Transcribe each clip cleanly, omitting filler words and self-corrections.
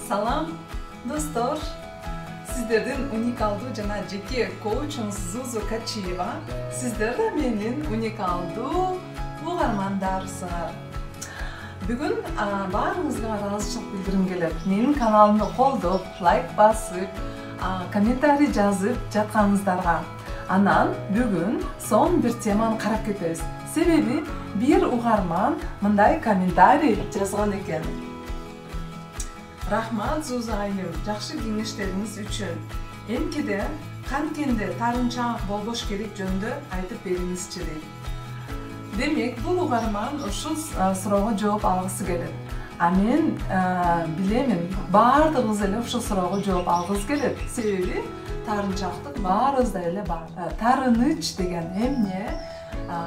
Салам, достор. Сиздердин уникалдуу жана жеке коучуңуз Зузу Качиева. Сиздер да менин уникалдуу угармандарсыңар. Бүгүн баарыңызга ыраазычылык билдиргим келет. Менин каналымды колдоп, лайк басып, комментарий жазып жатканыңыздарга. Анан бүгүн сонун бир теманы карап кетебиз. Себеби бир угарман мындай комментарий жазган экен. Рахмат Зузу айым, жакшы кеңештериңиз үчүн. Эмкеде канткенде тарынчаак болбош керек жөнүндө айтып бериңизчи дейт. Демек, бул угарман ушул суроого жооп алгысы келет. Мен билемин, баардыгыбыз эле ушул суроого жооп алгыбыз келет. Себеби тарынчактык баарыбызда эле бар. Тарыныч деген эмне?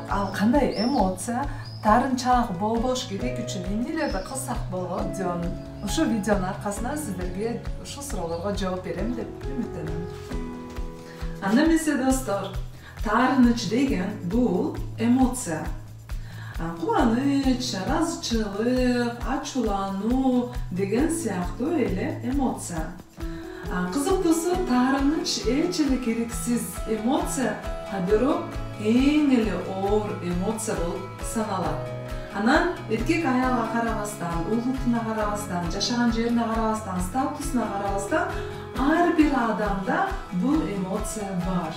Ал кандай эмоция? Тарынчаак болбош керек үчүн эмнелерди кылсак болот? Ушул видеонун аркасынан сиздерге ушул суроолорго жооп берем деп үмүттөнөм. Анда эмесе достор, тарыныч деген бул эмоция. Кубаныч, ыраазычылык, ачуулануу деген сыяктуу эле эмоция. Кызыктуусу, тарыныч эч эле керексиз эмоция, бирок эң эле оор эмоция болуп саналат. Анан эркек аялга карабастан, улутуна карабастан, жашаган жерине карабастан, статусуна карабастан, ар бир адамда бул эмоция бар.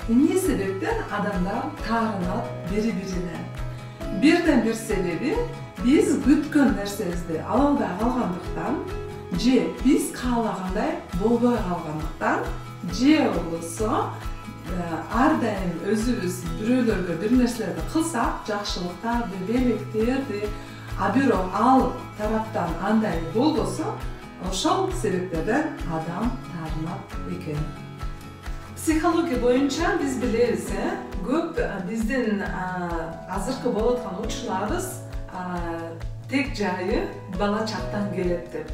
Эмне себептен адамдар таарынат бири-бирине? Бирден бир себеби биз күткөн нерсебизди ала албай калгандыктан, же биз каалагандай болбой калгандыктан, же болбосо ар дайым өзүбүз бирөөлөргө бир нерселерди кылсак, жакшылыктарды, белектерди, бирок ал тараптан андай болбосо, ошол себептерден адам таарынат экен. Психология боюнча биз билебиз, көп биздин азыркы болуп аткан учурларыбыз тек жайы бала чактан келет деп.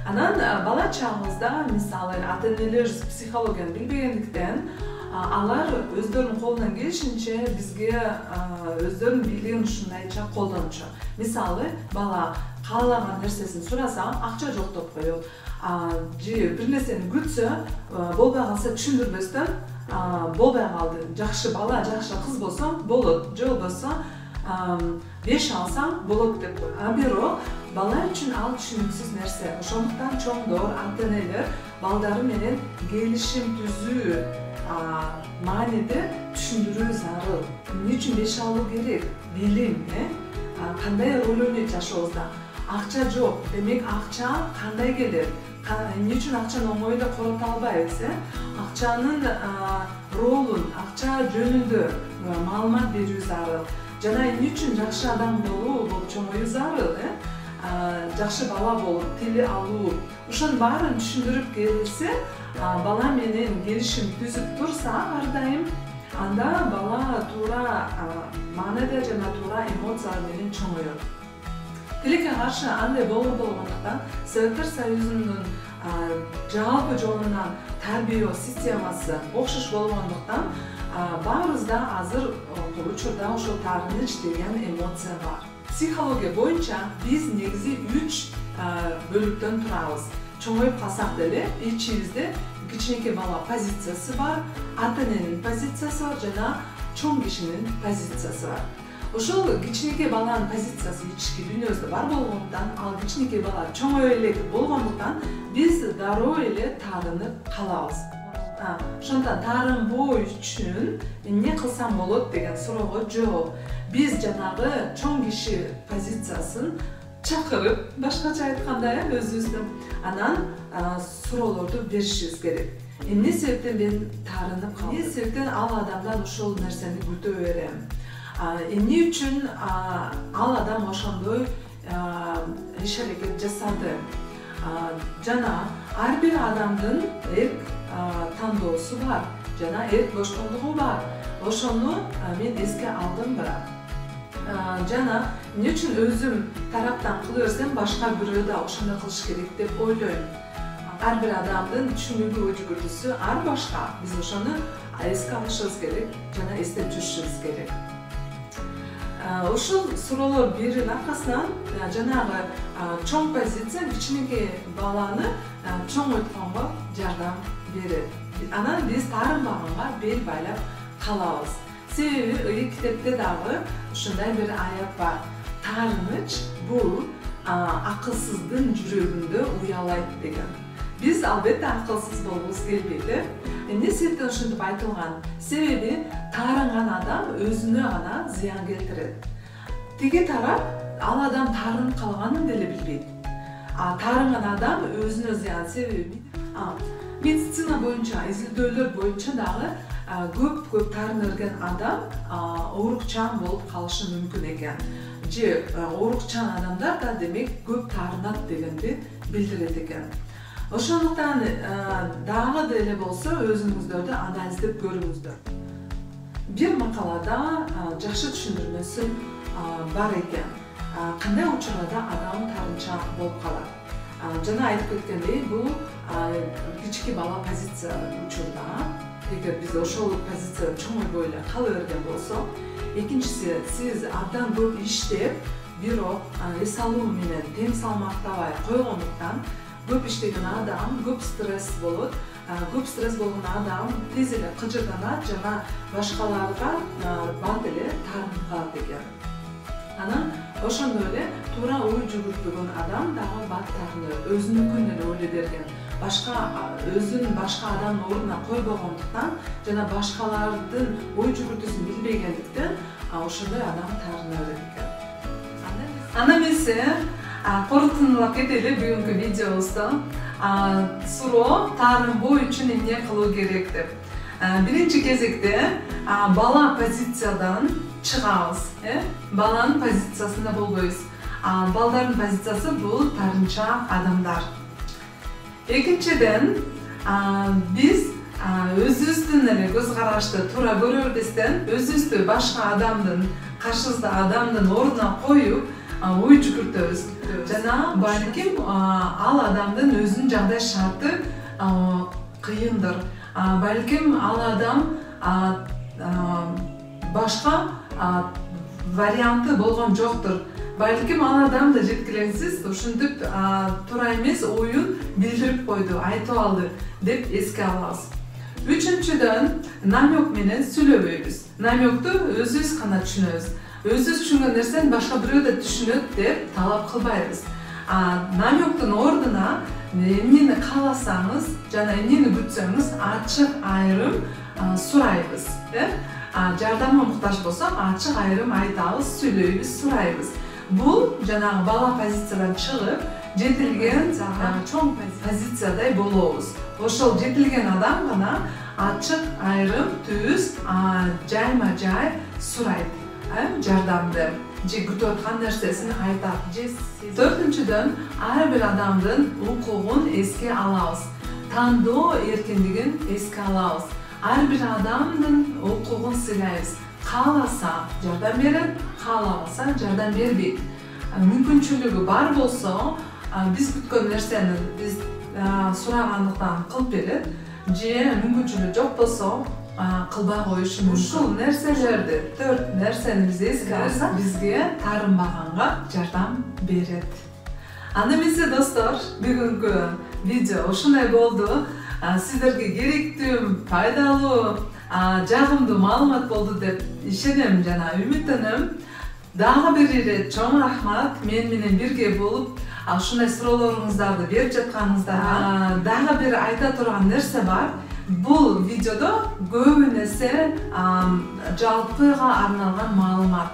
Анан бала чагыбызда, мисалы, ата-энелер психологияны билбегендиктен, алар өздөрүнүн колунан келишинче бизге өздөрүнүн билигин ушундайча колдончу. Мисалы, бала каалаган нерсесин сураса, акча жок деп коюп, же бир нерсени күтсө, болбой калса түшүндүрбөстөн, болбой калды, жакшы бала, жакшы кыз болсо болот, же болбосо 5 алсаң болот деп коет. Бирок бала үчүн ал түшүнүксүз нерсе. Ошондуктан чоңдор, ата-энелер балдары менен келишим түзүү мааниде түшүндүрүү зарыл. Эмне үчүн 5 алуу керек? Билим, кандай роль ойнойт жашообузда? Акча жок, демек акча кандай келет? Эмне үчүн акчаны оңойдо корото албайбыз? Акчанын ролун, акча жөнүндө маалымат берүү зарыл. Жана эмне үчүн жакшы адам болуу, чоңоюу зарыл, жакшы бала болуп, тили алуу. Ошонун баарын түшүндүрүп келсе, бала менен келишим түзүп турса, ар дайым, анда бала туура маанайда жана туура эмоциялар менен чоңоет. Тилекке каршы андай болгондуктан, Советтер Союзунун жалпы жолунан тарбиялоо системасы окшош болгондуктан, баарыбызда азыр учурда ошол тарыныч деген эмоция бар. Психология боюнча биз негизи 3 бөлүктөн турабыз. Чоңоюп калсак деле ичибизде кичинекей бала позициясы бар, ата-эненин позициясы бар жана чоң кишинин позициясы бар. Ошол кичинекей баланын позициясы ички дүйнөбүздө бар болгондуктан, ал кичинекей бала чоңое элек болгондуктан, биз дароо эле таарынып калабыз. Ошондон таарынбоо үчүн эмне кылсам болот деген суроого жооп. Биз жанагы чоң киши позициясын чакырып, башкача айтканда өзүбүздүн анан суроолорду беришибиз керек. Эмне себептен мен таарынып калдым? Эмне себептен ал адамдан ушул нерсени күтө берем? Эмне үчүн ал адам ошондой иш-аракет жасады? Жана ар бир адамдын эрк тандоосу бар, жана эрк боштондугу бар. Ошону мен эске алдымбы? Жана эмне үчүн өзүм тараптан кыла берсем, башка бирөө да ошондой кылыш керек деп ойлойм. Ар бир адамдын түшүнүгү, жүгүртүүсү ар башка. Биз ошону эске алышыбыз керек жана эстеп жүрүшүбүз керек. Ушул суроолор берүүнүн аркасынан жанагы чоң позиция кичинекей баланы чоң ойтконго жардам берет. Анан биз таарынбаганга бел байлап калабыз. Себеби ыйык китепте дагы ушундай бир аят бар. Таарыныч бул акылсыздын жүрөгүндө уялайт деген. Биз албетте акылсыз болгубуз келбейт. Эмне себептен ушинтип айтылган? Себеби таарынган адам өзүнө гана зыян келтирет. Тиги тарап ал адам таарынып калганын деле билбейт. Таарынган адам өзүнө зыян себеби медицина боюнча, изилдөөлөр боюнча дагы көп таарынып өргөн адам оорукчан болуп калышы мүмкүн экен. Же оорукчан адамдар да демек көп таарынат дегенди билдирет экен. Ошондуктан дагы деле болсо өзүңүздөрдү анализдеп көрүңүздөр. Бир макалада жакшы түшүндүрмөсү бар экен. Кандай учурда адам таарынча болуп калат? Жана айтып кеткендей, бул кички бала позиция учурда. Эгер биз ошол позицияда чоң ойбой эле кала берген болсо, экинчиси сиз абдан көп иштеп, бирок эс алуу менен тең салмактабай койгондуктан көп иштеген адам көп стресс болот. Көп стресс болгон адам тез эле кыжырданат жана башкаларга бат эле таарынып калат экен. Анан ошондой эле туура ой жүгүртпөгөн адам дагы бат таарынып, өзүнүкүн эле ойлой берген. Өзүн башка адамдын ордуна койбогондуктан жана башкалардын ой жүгүртүүсүн билбегендиктен ошондой адам таарына берет экен. Анда эмесе корутундулап кетели бүгүнкү видеобузду. Суроо таарынбоо үчүн эмне кылуу керек деп. Биринчи кезекте бала позициядан чыгабыз. Баланын позициясында болбойбуз. Балдардын позициясы бул таарынча адамдар. Экинчиден биз өзүбүздүн эле көз карашты туура көрө бербестен өзүбүздү башка адамдын каршыбызда адамдын ордуна коюп ой жүгүртөбүз. Жана балким ал адамдын өзүнүн жагдай шарты кыйындыр. Балким ал адам башка варианты болгон жоктур. Балким ал адам да жеткилеңсиз ушинтип туура эмес оюн билдирип койду, айтып алды деп эске алабыз. Үчүнчүдөн намек менен сүйлөбөйбүз. Намекту өзүбүз гана түшүнөбүз. Өзүбүз түшүнгөн нерсени башка бирөө да түшүнөт деп талап кылбайбыз. Намектин ордуна эмнени кааласаңыз жана эмнени күтсөңүз ачык айрым сурайбыз. Жардамга муктаж болсок ачык айрым айтабыз, сүйлөйбүз, сурайбыз. Бул жанагы бала позициядан чыгып, жетилген чоң позициядай болобуз. Ошол жетилген адам гана ачык айрым түз жайма жай сурайт жардамды. Же күтүп аткан нерсесин айтат. Төртүнчүдөн ар бир адамдын укугун эске алабыз. Тандоо эркиндигин эске алабыз. Ар бир адамдын укугун сыйлайбыз. Кааласа жардам берет, кааламаса жардам бербейт. Мүмкүнчүлүгү бар болсо, биз күткөн нерсени биз сурагандыктан кылып берет. Же мүмкүнчүлүгү жок болсо, кылбай коюшу мүмкүн. Ушул нерселерди, 4 нерсени биз эске алсак, бизге таарынбаганга жардам берет. Анда эмесе достор, бүгүнкү видео ушундай болду. Сиздерге керектүү, пайдалуу, жагымдуу маалымат болду деп ишенем жана үмүттөнөм. Дагы бир ирет чоң рахмат менен бирге болуп ушундай суроолоруңуздарды берип жатканыңыздарга. Дагы бир айта турган нерсе бар. Бул видеодо көп нерсе жалпыга арналган маалымат.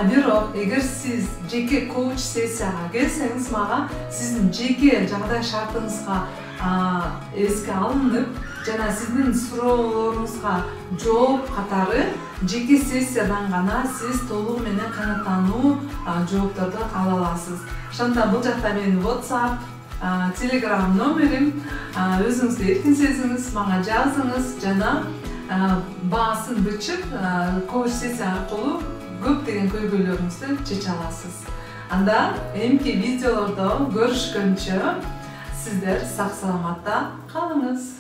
Бирок эгер сиз жеке коуч сессияга келсеңиз, мага сиздин жеке жагдай шартыңызга эске алынып, жана сиздин суроолоруңузга жооп катары жеке сессиядан гана сиз толугу менен канааттануу жоопторду ала аласыз. Ошондуктан бул жакта менин WhatsApp, Telegram номерим, өзүңүздү эркин сезиңиз, мага жазыңыз жана баасын бичип, коуч сессия аркылуу көптөгөн көйгөйлөрүңүздү чече аласыз. Анда эмки видеолордо көрүшкөнчө сиздер сак саламатта калыңыз.